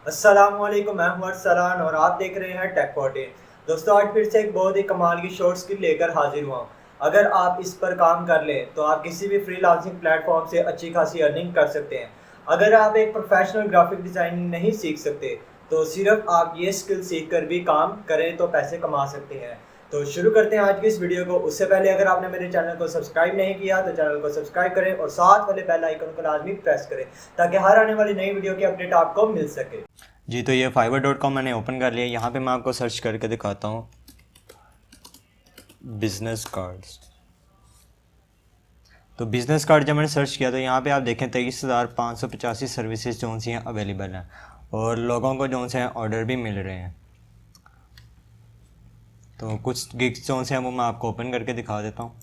अस्सलामुअलैकुम, मैं हूं अरसलान और आप देख रहे हैं टेक 14। दोस्तों, आज फिर से एक बहुत ही कमाल की शॉर्ट स्किल लेकर हाजिर हुआ हूं। अगर आप इस पर काम कर लें तो आप किसी भी फ्रीलांसिंग प्लेटफॉर्म से अच्छी खासी अर्निंग कर सकते हैं। अगर आप एक प्रोफेशनल ग्राफिक डिज़ाइनिंग नहीं सीख सकते तो सिर्फ आप ये स्किल सीख कर भी काम करें तो पैसे कमा सकते हैं। तो शुरू करते हैं आज की इस वीडियो को। उससे पहले अगर आपने मेरे चैनल को सब्सक्राइब नहीं किया तो चैनल को सब्सक्राइब करें और साथ वाले बेल आइकन को लाजमी प्रेस करें ताकि हर आने वाली नई वीडियो की अपडेट आपको मिल सके। जी, तो ये fiverr.com मैंने ओपन कर लिया। यहाँ पे मैं आपको सर्च करके दिखाता हूँ बिज़नेस कार्ड्स। तो बिज़नेस कार्ड जब मैंने सर्च किया तो यहाँ पे आप देखें 23,585 सर्विसेज जो सी हैं अवेलेबल हैं और लोगों को जो से हैं ऑर्डर भी मिल रहे हैं। तो कुछ गिग्स जो से हैं वो मैं आपको ओपन करके दिखा देता हूँ।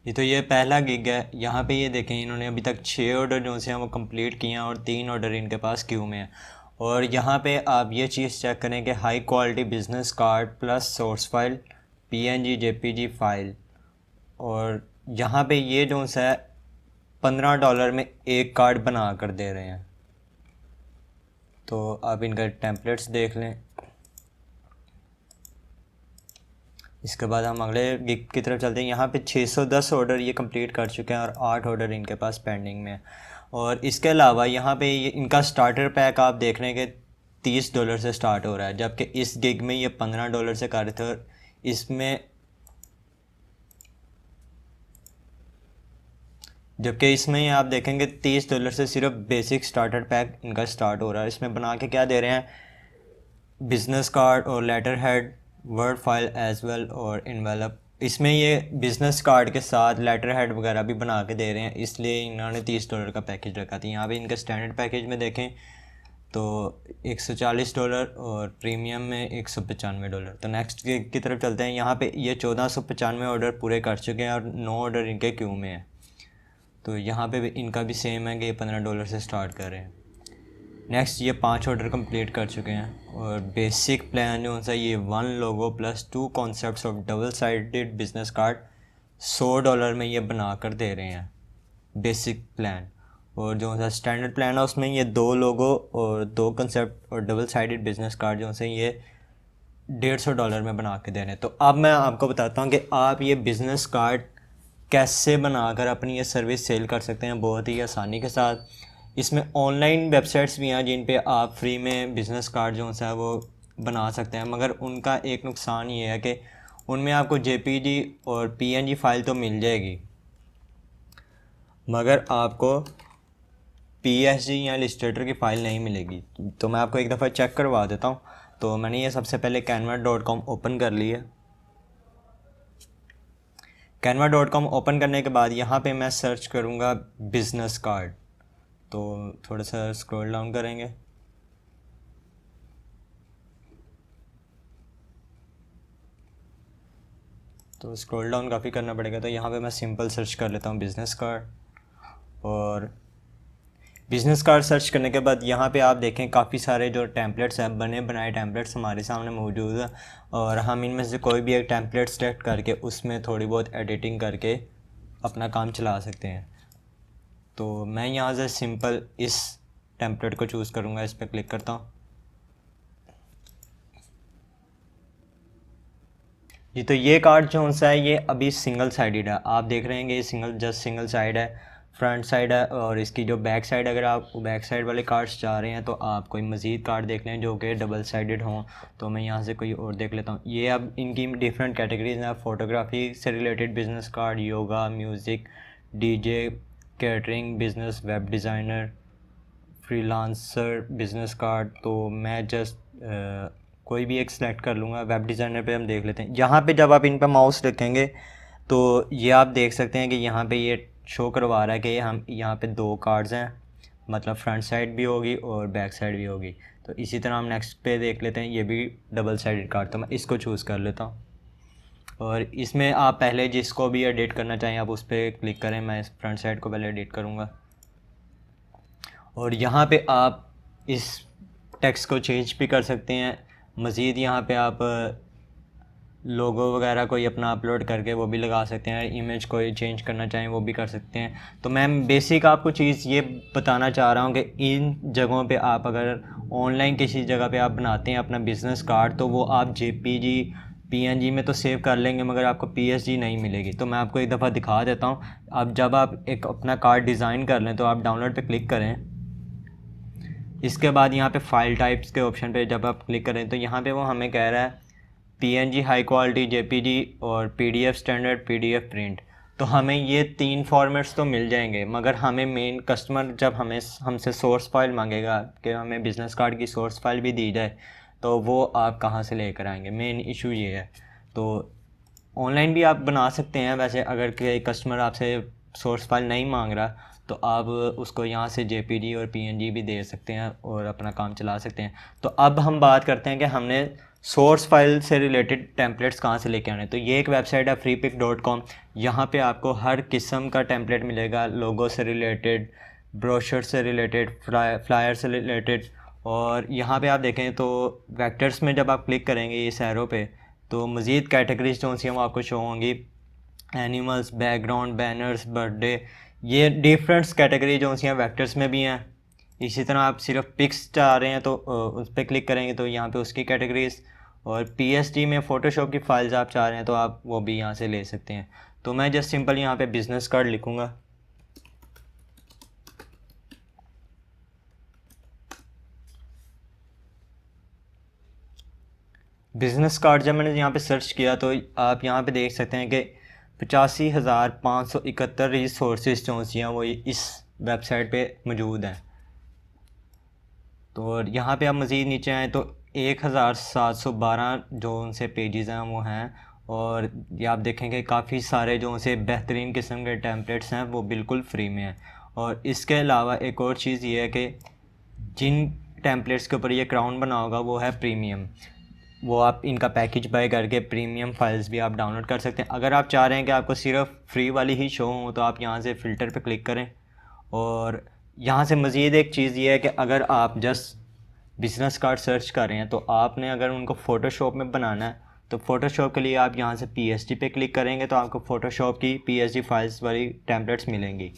ये तो ये पहला गिग है। यहाँ पे ये देखें इन्होंने अभी तक 6 ऑर्डर जो से हैं वो कंप्लीट किए हैं और 3 ऑर्डर इनके पास क्यू में है। और यहाँ पे आप ये चीज़ चेक करें कि high quality business card plus source file PNG JPG file. और यहाँ पे ये जो है $15 में एक कार्ड बना कर दे रहे हैं। तो आप इनका टेम्पलेट्स देख लें। इसके बाद हम अगले गिग की तरफ चलते हैं। यहाँ पे 610 ऑर्डर ये कंप्लीट कर चुके हैं और 8 ऑर्डर इनके पास पेंडिंग में है। और इसके अलावा यहाँ पे ये इनका स्टार्टर पैक आप देख रहे हैं कि $30 से स्टार्ट हो रहा है, जबकि इस गिग में ये $15 से कर रहे थे। और इसमें आप देखेंगे $30 से सिर्फ बेसिक स्टार्टर पैक इनका स्टार्ट हो रहा है। इसमें बना के क्या दे रहे हैं, बिज़नेस कार्ड और letterhead, word file as well और इन्वेलप। इसमें ये बिज़नेस कार्ड के साथ लेटर हेड वगैरह भी बना के दे रहे हैं, इसलिए इन्होंने $30 का पैकेज रखा था। यहाँ पे इनके स्टैंडर्ड पैकेज में देखें तो $140 और प्रीमियम में $195। तो नेक्स्ट की तरफ चलते हैं। यहाँ पे ये 1495 ऑर्डर पूरे कर चुके हैं और 9 ऑर्डर इनके क्यू में है। तो यहाँ पे भी इनका भी सेम है कि ये $15 से स्टार्ट कर रहे हैं। नेक्स्ट ये 5 ऑर्डर कंप्लीट कर चुके हैं और बेसिक प्लान जो है ये 1 logo plus 2 concepts of double sided business card $100 में ये बना कर दे रहे हैं बेसिक प्लान। और जो है स्टैंडर्ड प्लान है उसमें ये 2 लोगो और 2 कंसेप्ट और डबल साइडेड बिजनेस कार्ड जो है ये $150 में बना के दे रहे हैं। तो अब मैं आपको बताता हूँ कि आप ये बिज़नेस कार्ड कैसे बनाकर अपनी ये सर्विस सेल कर सकते हैं बहुत ही आसानी के साथ। इसमें ऑनलाइन वेबसाइट्स भी हैं जिन पे आप फ्री में बिज़नेस कार्ड जो है वो बना सकते हैं, मगर उनका एक नुकसान ये है कि उनमें आपको JPG और PNG फ़ाइल तो मिल जाएगी, मगर आपको PSG या इलस्ट्रेटर की फ़ाइल नहीं मिलेगी। तो मैं आपको एक दफ़ा चेक करवा देता हूँ। तो मैंने ये सबसे पहले canva.com ओपन कर लिया। canva.com ओपन करने के बाद यहाँ पे मैं सर्च करूँगा बिज़नेस कार्ड। तो थोड़ा सा स्क्रॉल डाउन करेंगे तो स्क्रॉल डाउन काफ़ी करना पड़ेगा। तो यहाँ पे मैं सिंपल सर्च कर लेता हूँ बिज़नेस कार्ड। और बिज़नेस कार्ड सर्च करने के बाद यहाँ पे आप देखें काफ़ी सारे जो टेम्पलेट्स हैं, बने बनाए टेम्पलेट्स हमारे सामने मौजूद हैं और हम इनमें से कोई भी एक टेम्पलेट सेलेक्ट करके उसमें थोड़ी बहुत एडिटिंग करके अपना काम चला सकते हैं। तो मैं यहाँ से सिंपल इस टेम्पलेट को चूज़ करूँगा, इस पर क्लिक करता हूँ। जी, तो ये कार्ड जो सा है ये अभी सिंगल साइडेड है। आप देख रहे हैं कि ये सिंगल साइड है, फ्रंट साइड है। और इसकी जो बैक साइड, अगर आप बैक साइड वाले कार्ड्स चाह रहे हैं तो आप कोई मज़ीद कार्ड देख लें जो कि डबल साइडेड हों। तो मैं यहाँ से कोई और देख लेता हूँ। ये अब इनकी डिफरेंट कैटेगरीज हैं, फ़ोटोग्राफी से related business card, yoga, music, DJ, catering, business, web designer, freelancer business card. तो मैं जस्ट कोई भी एक सिलेक्ट कर लूँगा। वेब डिज़ाइनर पे हम देख लेते हैं। यहाँ पे जब आप इन पर माउस रखेंगे तो ये आप देख सकते हैं कि यहाँ पे ये शो करवा रहा है कि हम यहाँ पे 2 कार्ड्स हैं, मतलब फ्रंट साइड भी होगी और बैक साइड भी होगी। तो इसी तरह हम नेक्स्ट पे देख लेते हैं, ये भी डबल साइडेड कार्ड। तो मैं इसको चूज़ कर लेता हूँ और इसमें आप पहले जिसको भी एडिट करना चाहें आप उस पर क्लिक करें। मैं इस फ्रंट साइड को पहले एडिट करूँगा और यहाँ पे आप इस टेक्स्ट को चेंज भी कर सकते हैं। मज़ीद यहाँ पे आप लोगो वगैरह कोई अपना अपलोड करके वो भी लगा सकते हैं, इमेज कोई चेंज करना चाहें वो भी कर सकते हैं। तो मैं बेसिक आपको चीज़ ये बताना चाह रहा हूँ कि इन जगहों पे आप अगर ऑनलाइन किसी जगह पे आप बनाते हैं अपना बिज़नेस कार्ड, तो वो आप JPG PNG में तो सेव कर लेंगे, मगर आपको PSG नहीं मिलेगी। तो मैं आपको एक दफ़ा दिखा देता हूँ। अब जब आप एक अपना कार्ड डिज़ाइन कर लें तो आप डाउनलोड पे क्लिक करें। इसके बाद यहाँ पे फाइल टाइप्स के ऑप्शन पे जब आप क्लिक करें तो यहाँ पे वो हमें कह रहा है PNG हाई क्वालिटी, JPG और PDF स्टैंडर्ड, PDF प्रिंट। तो हमें ये 3 फॉर्मेट्स तो मिल जाएंगे, मगर हमें मेन कस्टमर जब हमें हमसे सोर्स फाइल मांगेगा कि हमें बिज़नेस कार्ड की सोर्स फाइल भी दी जाए, तो वो आप कहाँ से लेकर आएंगे, मेन इशू ये है। तो ऑनलाइन भी आप बना सकते हैं वैसे, अगर कोई कस्टमर आपसे सोर्स फाइल नहीं मांग रहा तो आप उसको यहाँ से JPG और PNG भी दे सकते हैं और अपना काम चला सकते हैं। तो अब हम बात करते हैं कि हमने सोर्स फाइल से रिलेटेड टेम्पलेट्स कहाँ से लेके आने। तो ये एक वेबसाइट है freepik.com। यहाँ पे आपको हर किस्म का टेम्पलेट मिलेगा, लोगो से रिलेटेड, ब्रोशर से रिलेटेड, फ्लायर से रिलेटेड। और यहाँ पे आप देखें तो वेक्टर्स में जब आप क्लिक करेंगे ये सैरो पे, तो मज़ीद कैटेगरीज जो सी हैं वो आपको शो होंगी, एनिमल्स, बैकग्राउंड, बैनर्स, बर्थडे, ये डिफरेंट्स कैटेगरी जो सी हैं वेक्टर्स में भी हैं। इसी तरह आप सिर्फ पिक्स चाह रहे हैं तो उस पर क्लिक करेंगे तो यहाँ पे उसकी कैटेगरीज, और PSG में फ़ोटोशॉप की फ़ाइल्स आप चाह रहे हैं तो आप वो भी यहाँ से ले सकते हैं। तो मैं जस्ट सिंपल यहाँ पे बिज़नेस कार्ड लिखूँगा। बिज़नेस कार्ड जब मैंने यहाँ पे सर्च किया तो आप यहाँ पे देख सकते हैं कि 85,571 रिसोर्सेज जो हैं वो इस वेबसाइट पे मौजूद हैं। तो और यहाँ पे आप मज़ीद नीचे आएँ तो 1,712 जो उनसे पेजेस हैं वो हैं। और ये आप देखेंगे काफ़ी सारे जो उनसे बेहतरीन किस्म के टेम्पलेट्स हैं वो बिल्कुल फ्री में हैं। और इसके अलावा एक और चीज़ ये है कि जिन टेम्पलेट्स के ऊपर ये क्राउन बना होगा वो है प्रीमियम, वो आप इनका पैकेज बाय करके प्रीमियम फाइल्स भी आप डाउनलोड कर सकते हैं। अगर आप चाह रहे हैं कि आपको सिर्फ फ्री वाली ही शो हो तो आप यहाँ से फ़िल्टर पे क्लिक करें। और यहाँ से मज़ीद एक चीज़ ये है कि अगर आप जस्ट बिज़नेस कार्ड सर्च कर रहे हैं तो आपने अगर उनको फ़ोटोशॉप में बनाना है तो फ़ोटोशॉप के लिए आप यहाँ से PSG पे क्लिक करेंगे तो आपको फ़ोटोशॉप की PSG फाइल्स वाली टेम्पलेट्स मिलेंगी।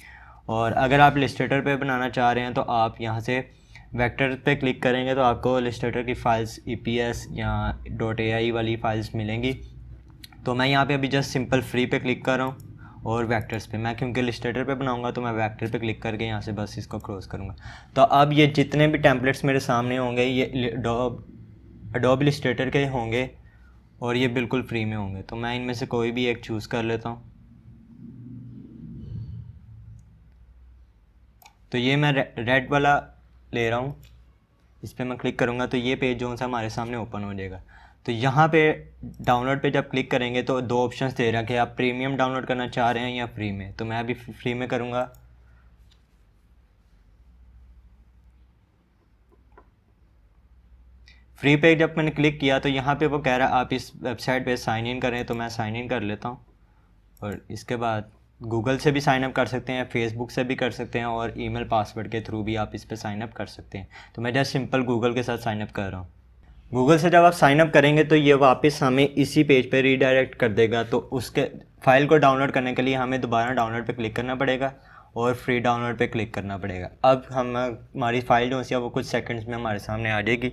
और अगर आप इलस्ट्रेटर पे बनाना चाह रहे हैं तो आप यहाँ से वेक्टर पे क्लिक करेंगे तो आपको इलस्ट्रेटर की फ़ाइल्स EPS या .ai वाली फ़ाइल्स मिलेंगी। तो मैं यहाँ पे अभी जस्ट सिंपल फ्री पे क्लिक कर रहा हूँ और वेक्टर्स पे, मैं क्योंकि इलस्ट्रेटर पे बनाऊँगा तो मैं वेक्टर पे क्लिक करके यहाँ से बस इसको क्रॉस करूँगा। तो अब ये जितने भी टेम्पलेट्स मेरे सामने होंगे ये एडोब इलस्ट्रेटर के होंगे और ये बिल्कुल फ्री में होंगे। तो मैं इनमें से कोई भी एक चूज़ कर लेता हूँ। तो ये मैं रेड वाला ले रहा हूँ, इस पर मैं क्लिक करूँगा तो ये पेज जो सा हमारे सामने ओपन हो जाएगा। तो यहाँ पे डाउनलोड पे जब क्लिक करेंगे तो 2 ऑप्शंस दे रहा है कि आप प्रीमियम डाउनलोड करना चाह रहे हैं या फ्री में। तो मैं अभी फ्री में करूँगा। फ्री पे जब मैंने क्लिक किया तो यहाँ पे वो कह रहा है आप इस वेबसाइट पे साइन इन करें, तो मैं साइन इन कर लेता हूँ। और इसके बाद गूगल से भी साइन अप कर सकते हैं, फेसबुक से भी कर सकते हैं और ईमेल पासवर्ड के थ्रू भी आप इस पर साइन अप कर सकते हैं। तो मैं जस्ट सिंपल गूगल के साथ साइन अप कर रहा हूँ। गूगल से जब आप साइन अप करेंगे तो ये वापस हमें इसी पेज पे रीडायरेक्ट कर देगा। तो उसके फ़ाइल को डाउनलोड करने के लिए हमें दोबारा डाउनलोड पे क्लिक करना पड़ेगा और फ्री डाउनलोड पे क्लिक करना पड़ेगा। अब हमारी फ़ाइल जो है वो कुछ सेकंड्स में हमारे सामने आ जाएगी।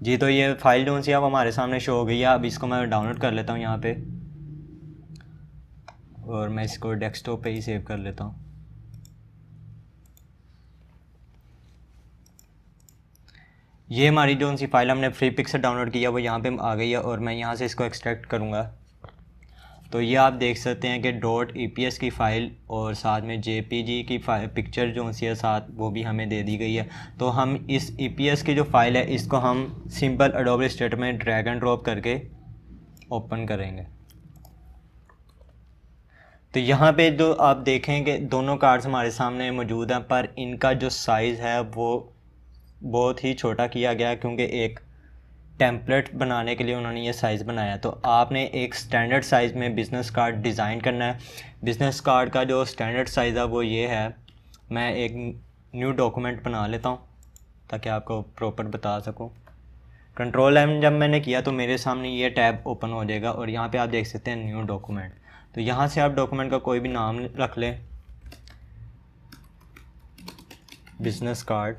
जी, तो ये फ़ाइल जो सी अब हमारे सामने शो हो गई है। अब इसको मैं डाउनलोड कर लेता हूँ यहाँ पे और मैं इसको डेस्कटॉप पे ही सेव कर लेता हूँ। ये हमारी जो सी फ़ाइल हमने फ्रीपिक से डाउनलोड किया वो यहाँ पे आ गई है और मैं यहाँ से इसको एक्सट्रैक्ट करूँगा। तो ये आप देख सकते हैं कि .eps की फ़ाइल और साथ में JPG की पिक्चर जो सी है साथ वो भी हमें दे दी गई है। तो हम इस EPS की जो फ़ाइल है इसको हम सिंपल एडोब इलस्ट्रेटर में ड्रैग एंड ड्रॉप करके ओपन करेंगे। तो यहाँ पे जो आप देखें कि दोनों कार्ड्स हमारे सामने मौजूद हैं, पर इनका जो साइज़ है वो बहुत ही छोटा किया गया है, क्योंकि एक टेम्पलेट बनाने के लिए उन्होंने ये साइज़ बनाया। तो आपने एक स्टैंडर्ड साइज़ में बिज़नेस कार्ड डिज़ाइन करना है। बिज़नेस कार्ड का जो स्टैंडर्ड साइज़ है वो ये है। मैं एक न्यू डॉक्यूमेंट बना लेता हूँ ताकि आपको प्रॉपर बता सकूँ। कंट्रोल एम जब मैंने किया तो मेरे सामने ये टैब ओपन हो जाएगा और यहाँ पे आप देख सकते हैं न्यू डॉक्यूमेंट। तो यहाँ से आप डॉक्यूमेंट का कोई भी नाम रख लें, बिज़नेस कार्ड।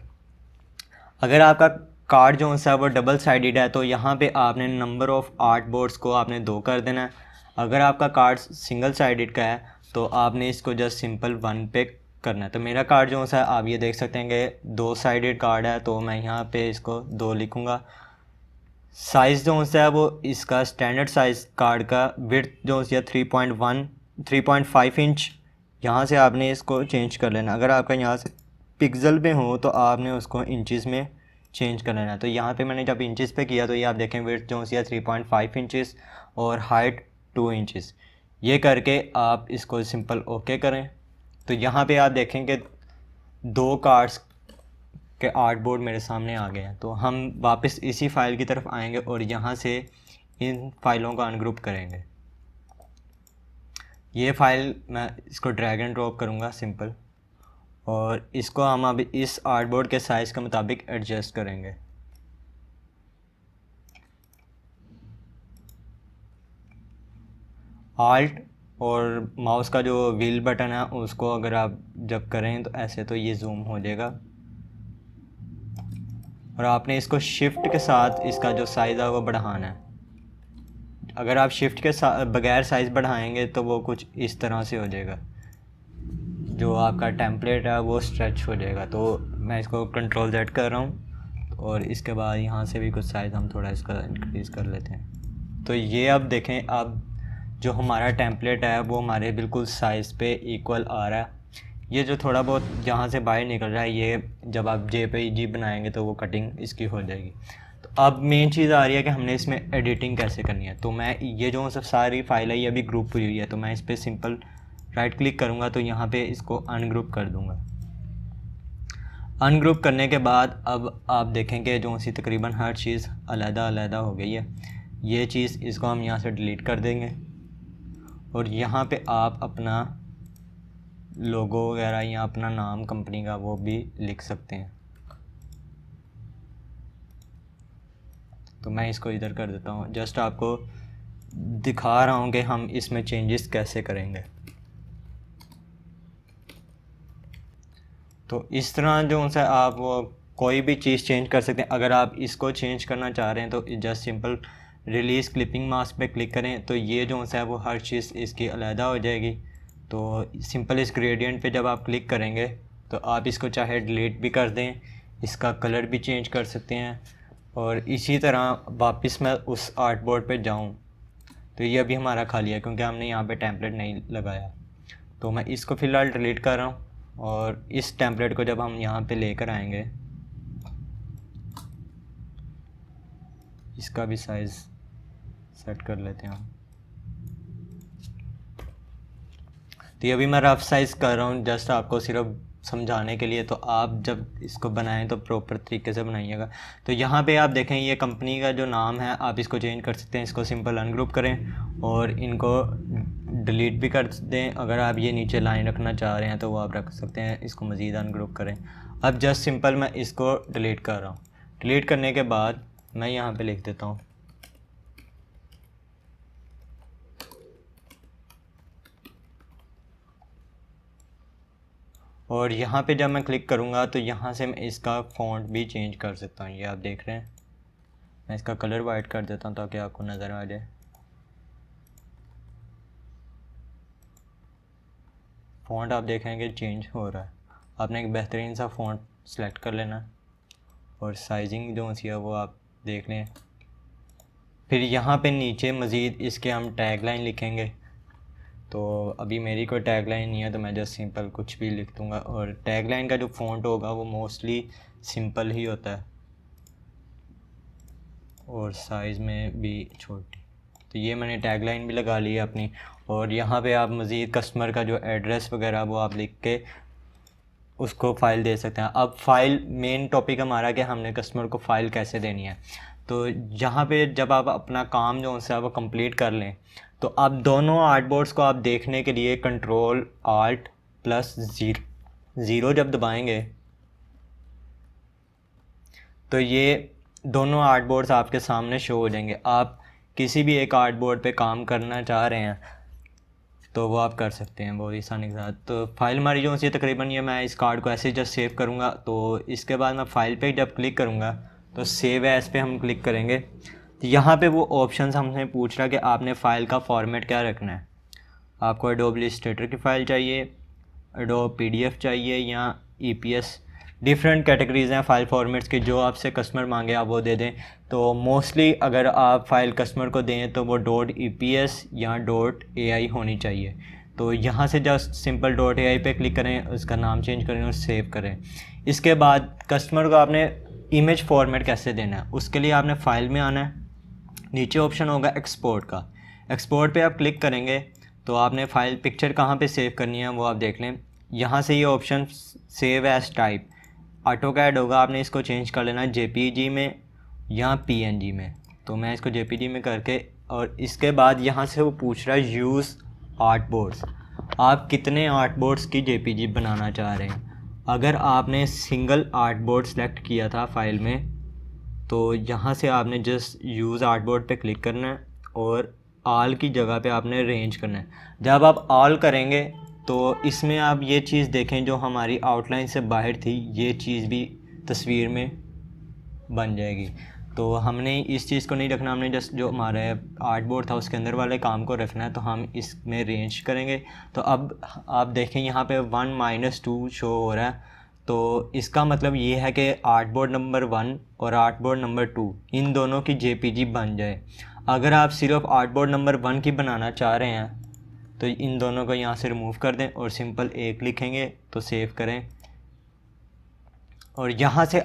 अगर आपका कार्ड जो है वो डबल साइडेड है तो यहाँ पे आपने नंबर ऑफ़ आर्ट बोर्ड्स को आपने 2 कर देना है। अगर आपका कार्ड सिंगल साइडेड का है तो आपने इसको जस्ट सिंपल 1 पे करना है। तो मेरा कार्ड जो है आप ये देख सकते हैं कि 2 साइडेड कार्ड है, तो मैं यहाँ पे इसको 2 लिखूँगा। साइज़ जो है वो इसका स्टैंडर्ड साइज़ कार्ड का विड्थ जो है 3.5 इंच, यहाँ से आपने इसको चेंज कर लेना। अगर आपका यहाँ से पिक्सल पे हो तो आपने उसको इंचज़ में चेंज कर लेना। तो यहाँ पे मैंने जब इंचज़ पे किया तो ये आप देखें विड्थ जो है 3.5 इंचज़ और हाइट 2 इंचज़। ये करके आप इसको सिंपल ओके करें। तो यहाँ पे आप देखें कि 2 कार्ड्स के आर्ट बोर्ड मेरे सामने आ गए हैं। तो हम वापस इसी फाइल की तरफ आएंगे और यहाँ से इन फाइलों को अनग्रुप करेंगे। ये फाइल मैं इसको ड्रैग एंड ड्रॉप करूँगा सिंपल, और इसको हम अब इस आर्ट बोर्ड के साइज़ के मुताबिक एडजस्ट करेंगे। आल्ट और माउस का जो व्हील बटन है उसको अगर आप जब करें तो ऐसे तो ये जूम हो जाएगा, और आपने इसको शिफ्ट के साथ इसका जो साइज़ है वो बढ़ाना है। अगर आप शिफ्ट के बगैर साइज़ बढ़ाएंगे तो वो कुछ इस तरह से हो जाएगा, जो आपका टेम्पलेट है वो स्ट्रेच हो जाएगा। तो मैं इसको कंट्रोल Z कर रहा हूँ और इसके बाद यहाँ से भी कुछ साइज़ हम थोड़ा इसका इंक्रीज़ कर लेते हैं। तो ये अब देखें, अब जो हमारा टेम्पलेट है वो हमारे बिल्कुल साइज़ पे इक्वल आ रहा है। ये जो थोड़ा बहुत यहाँ से बाहर निकल रहा है, ये जब आप JPG बनाएंगे तो वो कटिंग इसकी हो जाएगी। तो अब मेन चीज़ आ रही है कि हमने इसमें एडिटिंग कैसे करनी है। तो मैं ये जो सब सारी फाइल है ये अभी ग्रुप हुई है, तो मैं इस पर सिंपल राइट क्लिक करूँगा तो यहाँ पे इसको अनग्रुप कर दूँगा। अनग्रुप करने के बाद अब आप देखेंगे जो सी तकरीबन हर चीज़ अलग-अलग हो गई है। ये चीज़ इसको हम यहाँ से डिलीट कर देंगे और यहाँ पे आप अपना लोगो वगैरह या अपना नाम कंपनी का वो भी लिख सकते हैं। तो मैं इसको इधर कर देता हूँ, जस्ट आपको दिखा रहा हूँ कि हम इसमें चेंजेस कैसे करेंगे। तो इस तरह जो है आप वो कोई भी चीज़ चेंज कर सकते हैं। अगर आप इसको चेंज करना चाह रहे हैं तो just simple release clipping mask पे क्लिक करें, तो ये जो है वो हर चीज़ इसकी अलग हो जाएगी। तो सिंपल इस ग्रेडियंट पे जब आप क्लिक करेंगे तो आप इसको चाहे डिलीट भी कर दें, इसका कलर भी चेंज कर सकते हैं। और इसी तरह वापस मैं उस आर्ट बोर्ड पे जाऊँ तो ये अभी हमारा खाली है क्योंकि हमने यहाँ पे टेम्पलेट नहीं लगाया। तो मैं इसको फ़िलहाल डिलीट कर रहा हूँ और इस टेम्पलेट को जब हम यहाँ पे लेकर आएंगे, इसका भी साइज़ सेट कर लेते हैं हम। तो ये अभी मैं रफ़ साइज़ कर रहा हूँ जस्ट आपको सिर्फ समझाने के लिए। तो आप जब इसको बनाएं तो प्रॉपर तरीके से बनाइएगा। तो यहाँ पे आप देखें ये कंपनी का जो नाम है आप इसको चेंज कर सकते हैं। इसको सिंपल अनग्रुप करें और इनको डिलीट भी कर दें। अगर आप ये नीचे लाइन रखना चाह रहे हैं तो वो आप रख सकते हैं। इसको मज़ीद अनग्रुप करें। अब जस्ट सिंपल मैं इसको डिलीट कर रहा हूँ। डिलीट करने के बाद मैं यहाँ पे लिख देता हूँ और यहाँ पे जब मैं क्लिक करूँगा तो यहाँ से मैं इसका फ़ॉन्ट भी चेंज कर सकता हूँ। ये आप देख रहे हैं, मैं इसका कलर वाइट कर देता हूँ ताकि आपको नज़र आ जाए। फ़ॉन्ट आप देखेंगे चेंज हो रहा है। आपने एक बेहतरीन सा फ़ॉन्ट सेलेक्ट कर लेना और साइजिंग जो सी है वो आप देख लें। फिर यहाँ पे नीचे मज़ीद इसके हम टैग लाइन लिखेंगे। तो अभी मेरी कोई टैग लाइन नहीं है तो मैं जस्ट सिंपल कुछ भी लिख दूँगा। और टैग लाइन का जो फ़ॉन्ट होगा वो मोस्टली सिंपल ही होता है और साइज़ में भी छोटी। तो ये मैंने टैग लाइन भी लगा ली है अपनी। और यहाँ पे आप मज़ीद कस्टमर का जो एड्रेस वगैरह वो आप लिख के उसको फ़ाइल दे सकते हैं। अब फ़ाइल मेन टॉपिक हमारा कि हमने कस्टमर को फ़ाइल कैसे देनी है। तो यहाँ पे जब आप अपना काम जो उनसे आप कंप्लीट कर लें तो आप दोनों आर्टबोर्ड्स को आप देखने के लिए कंट्रोल आल्ट प्लस ज़ीरो जब दबाएंगे तो ये दोनों आर्टबोर्ड्स आपके सामने शो हो जाएंगे। आप किसी भी एक आर्टबोर्ड पे काम करना चाह रहे हैं तो वो आप कर सकते हैं बहुत आसानी के साथ। तो फाइल हमारी जो है तकरीबन ये, मैं इस कार्ड को ऐसे जस्ट सेव करूँगा। तो इसके बाद मैं फ़ाइल पे जब क्लिक करूँगा तो सेव एज़ पे हम क्लिक करेंगे तो यहाँ पे वो ऑप्शंस हमसे पूछ रहा है कि आपने फ़ाइल का फॉर्मेट क्या रखना है। आपको एडोब इलस्ट्रेटर की फ़ाइल चाहिए, एडोब PDF चाहिए या EPS, डिफरेंट कैटेगरीज़ हैं फ़ाइल फॉर्मेट्स के, जो आपसे कस्टमर मांगे आप वो दे दें। तो मोस्टली अगर आप फ़ाइल कस्टमर को दें तो वो .EPS या .ai होनी चाहिए। तो यहाँ से जस्ट सिंपल .ai पे क्लिक करें, उसका नाम चेंज करें और सेव करें। इसके बाद कस्टमर को आपने इमेज फॉर्मेट कैसे देना है, उसके लिए आपने फ़ाइल में आना है, नीचे ऑप्शन होगा एक्सपोर्ट का, एक्सपोर्ट पे आप क्लिक करेंगे तो आपने फ़ाइल पिक्चर कहाँ पे सेव करनी है वो आप देख लें। यहाँ से ये option save as type AutoCAD होगा, आपने इसको चेंज कर लेना है JPG में या PNG में। तो मैं इसको JPG में करके, और इसके बाद यहाँ से वो पूछ रहा है यूज़ आर्टबोर्ड्स, आप कितने आर्टबोर्ड्स की JPG बनाना चाह रहे हैं। अगर आपने सिंगल आर्टबोर्ड सेलेक्ट किया था फ़ाइल में तो यहाँ से आपने जस्ट यूज़ आर्टबोर्ड पे क्लिक करना है और ऑल की जगह पे आपने रेंज करना है। जब आप ऑल करेंगे तो इसमें आप ये चीज़ देखें जो हमारी आउटलाइन से बाहर थी, ये चीज़ भी तस्वीर में बन जाएगी। तो हमने इस चीज़ को नहीं रखना, हमने जस्ट जो हमारा आर्टबोर्ड था उसके अंदर वाले काम को रखना है। तो हम इसमें रेंज करेंगे तो अब आप देखें यहाँ पे 1-2 शो हो रहा है। तो इसका मतलब ये है कि आर्टबोर्ड नंबर 1 और आर्टबोर्ड नंबर 2 इन दोनों की JPG बन जाए। अगर आप सिर्फ आर्टबोर्ड नंबर 1 की बनाना चाह रहे हैं तो इन दोनों को यहाँ से रिमूव कर दें और सिंपल 1 लिखेंगे तो सेव करें। और यहाँ से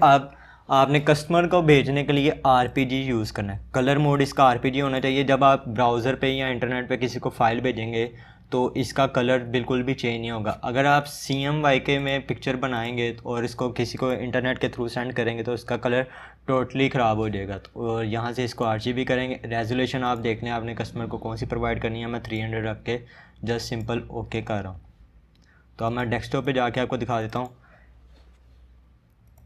आपने कस्टमर को भेजने के लिए RPG यूज़ करना है। कलर मोड इसका RPG होना चाहिए। जब आप ब्राउज़र पे या इंटरनेट पे किसी को फ़ाइल भेजेंगे तो इसका कलर बिल्कुल भी चेंज नहीं होगा। अगर आप CMYK में पिक्चर बनाएंगे और इसको किसी को इंटरनेट के थ्रू सेंड करेंगे तो इसका कलर टोटली ख़राब हो जाएगा। और यहाँ से इसको RGB करेंगे। रेजोल्यूशन आप देख लें आपने कस्टमर को कौन सी प्रोवाइड करनी है। मैं 300 रख के जस्ट सिंपल ओके कर रहा हूँ। तो अब मैं डेस्कटॉप पे जाके आपको दिखा देता हूँ।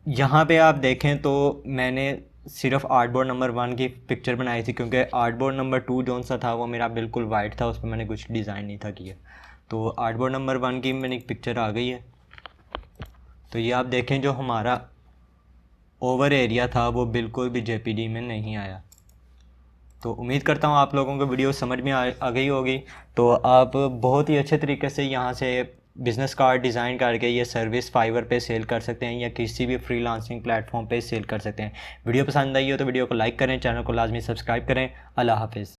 यहाँ पे आप देखें तो मैंने सिर्फ आर्टबोर्ड नंबर 1 की पिक्चर बनाई थी, क्योंकि आर्टबोर्ड नंबर 2 जो सा था वो मेरा बिल्कुल वाइट था, उस पर मैंने कुछ डिज़ाइन नहीं था किया। तो आर्टबोर्ड नंबर 1 की मैंने एक पिक्चर आ गई है। तो ये आप देखें जो हमारा ओवर एरिया था वो बिल्कुल भी JPG में नहीं आया। तो उम्मीद करता हूँ आप लोगों को वीडियो समझ में आ गई होगी। तो आप बहुत ही अच्छे तरीके से यहाँ से बिज़नेस कार्ड डिज़ाइन करके ये सर्विस फाइवर पे सेल कर सकते हैं या किसी भी फ्रीलांसिंग प्लेटफॉर्म पे सेल कर सकते हैं। वीडियो पसंद आई हो तो वीडियो को लाइक करें, चैनल को लाजमी सब्सक्राइब करें। अल्लाह हाफिज़।